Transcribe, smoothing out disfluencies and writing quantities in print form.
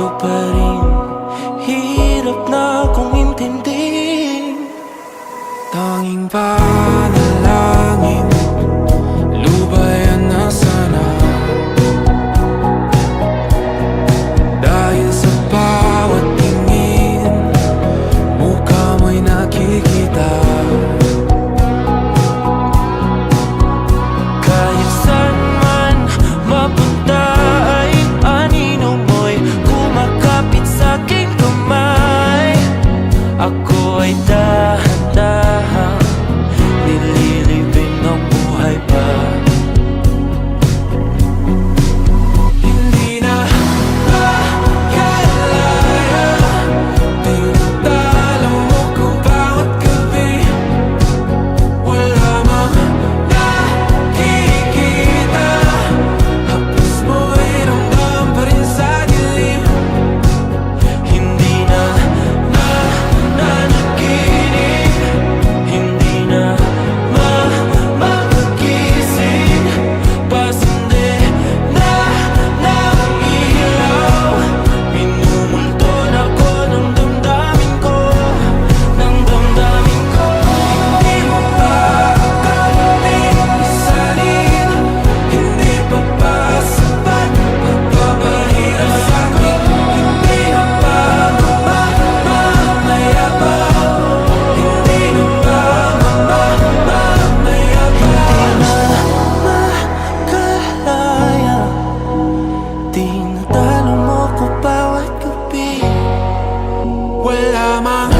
nandito pa rin. Hirap na akong intindihin. Tanging panalangin, lubayan na sana. Dahil sa bawat tingin, mukha mo'y nakikita. Kahit saan man mapunta ay anino mo'y kumakapit sa aking kamay. Ako ay dahan-dahan nililibing ang buhay pa. Hindi na makalaya, tinatalo mo ko bawat gabi. Wala mang nakikita, hapos mo'y ramdam pa rin sa dilim. Hindi na nananaginip, hindi na magising. Pasindi na ng ilaw, minumulton ako ng damdamin ko, ng damdamin ko. Hindi mo pa kaming isalin, hindi pa ba sapat magpapahirap sa'kin? Hindi na ba mamamayabang? Hindi na ba mamamayabang? Makalaya, tinatalo mo ko bawat gabi. Wala mang